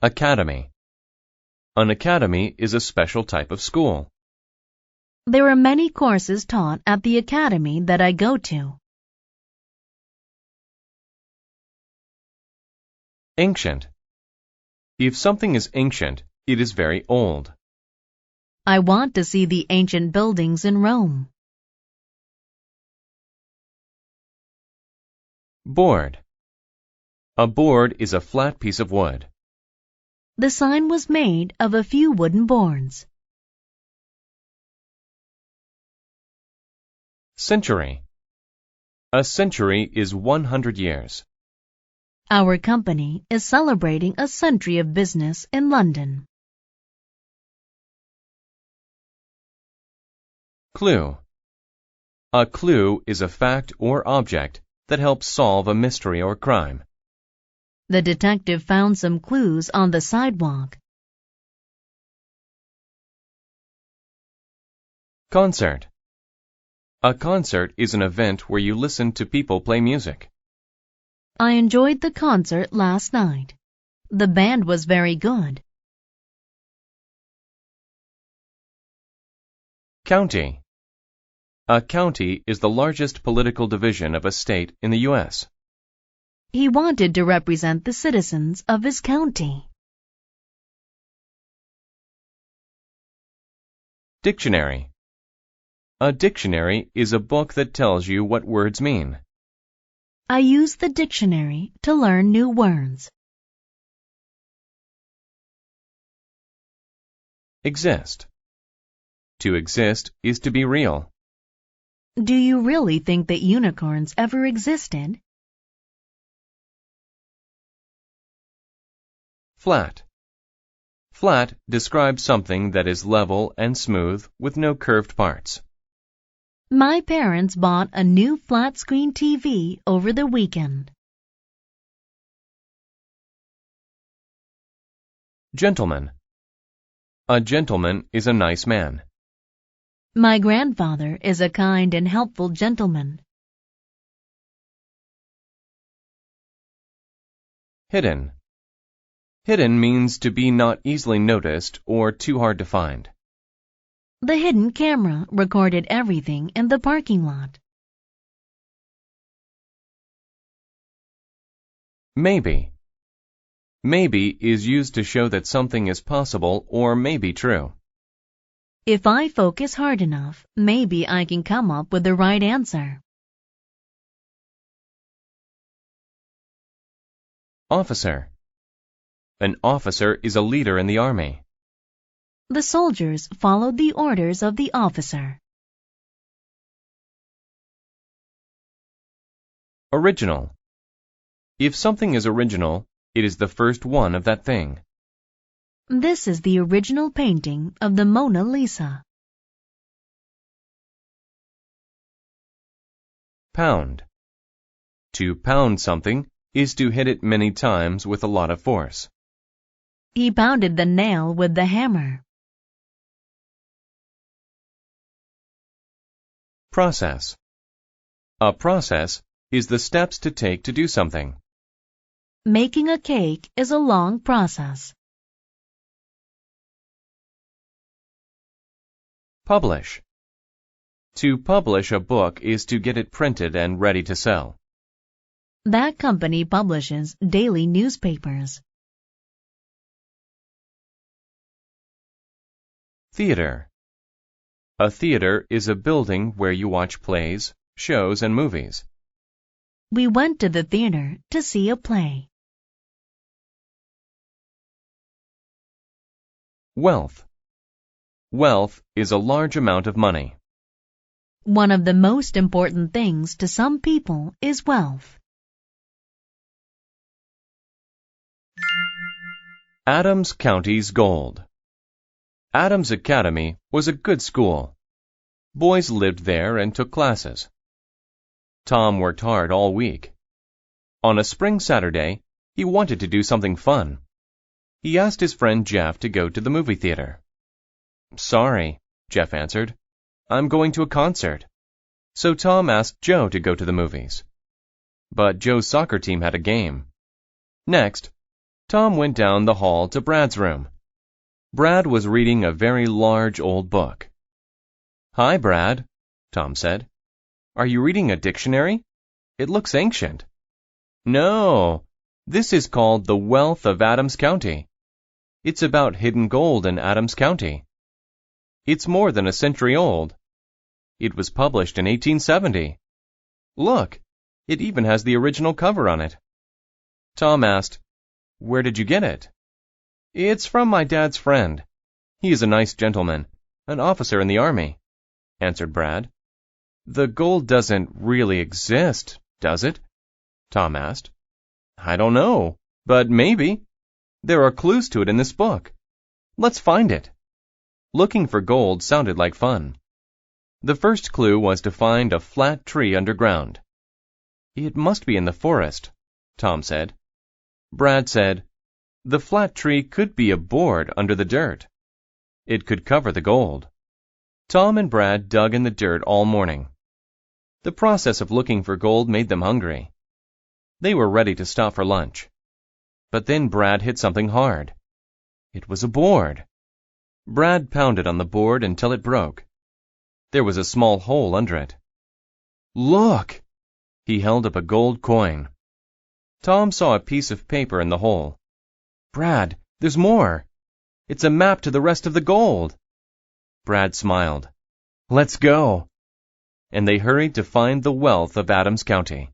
Academy. An academy is a special type of school. There are many courses taught at the academy that I go to. Ancient. If something is ancient, it is very old. I want to see the ancient buildings in Rome. Board. A board is a flat piece of wood. The sign was made of a few wooden boards. Century. A century is 100 years. Our company is celebrating a century of business in London. Clue. A clue is a fact or object that helps solve a mystery or crime. The detective found some clues on the sidewalk. Concert. A concert is an event where you listen to people play music. I enjoyed the concert last night. The band was very good. County. A county is the largest political division of a state in the U.S. He wanted to represent the citizens of his county. Dictionary. A dictionary is a book that tells you what words mean. I use the dictionary to learn new words. Exist. To exist is to be real. Do you really think that unicorns ever existed? Flat. Flat describes something that is level and smooth with no curved parts. My parents bought a new flat-screen TV over the weekend. Gentleman. A gentleman is a nice man. My grandfather is a kind and helpful gentleman. Hidden. Hidden means to be not easily noticed or too hard to find. The hidden camera recorded everything in the parking lot. Maybe. Maybe is used to show that something is possible or may be true. If I focus hard enough, maybe I can come up with the right answer. Officer. An officer is a leader in the army. The soldiers followed the orders of the officer. Original. If something is original, it is the first one of that thing. This is the original painting of the Mona Lisa. Pound. To pound something is to hit it many times with a lot of force. He pounded the nail with the hammer. Process. A process is the steps to take to do something. Making a cake is a long process. Publish. To publish a book is to get it printed and ready to sell. That company publishes daily newspapers. Theater. A theater is a building where you watch plays, shows, and movies. We went to the theater to see a play. Wealth. Wealth is a large amount of money. One of the most important things to some people is wealth. Adams County's gold. Adams Academy was a good school. Boys lived there and took classes. Tom worked hard all week. On a spring Saturday, he wanted to do something fun. He asked his friend Jeff to go to the movie theater. "Sorry," Jeff answered. "I'm going to a concert." So Tom asked Joe to go to the movies. But Joe's soccer team had a game. Next, Tom went down the hall to Brad's room. Brad was reading a very large old book. "Hi, Brad," Tom said. "Are you reading a dictionary? It looks ancient." "No, this is called The Wealth of Adams County. It's about hidden gold in Adams County. It's more than a century old. It was published in 1870. Look, it even has the original cover on it." Tom asked, "Where did you get it?" "It's from my dad's friend. He is a nice gentleman, an officer in the army," answered Brad. "The gold doesn't really exist, does it?" Tom asked. "I don't know, but maybe. There are clues to it in this book. Let's find it." Looking for gold sounded like fun. The first clue was to find a flat tree underground. "It must be in the forest," Tom said. Brad said, "The flat tree could be a board under the dirt. It could cover the gold." Tom and Brad dug in the dirt all morning. The process of looking for gold made them hungry. They were ready to stop for lunch. But then Brad hit something hard. It was a board. Brad pounded on the board until it broke. There was a small hole under it. "Look!" He held up a gold coin. Tom saw a piece of paper in the hole. "Brad, there's more. It's a map to the rest of the gold." Brad smiled. "Let's go." And they hurried to find the wealth of Adams County.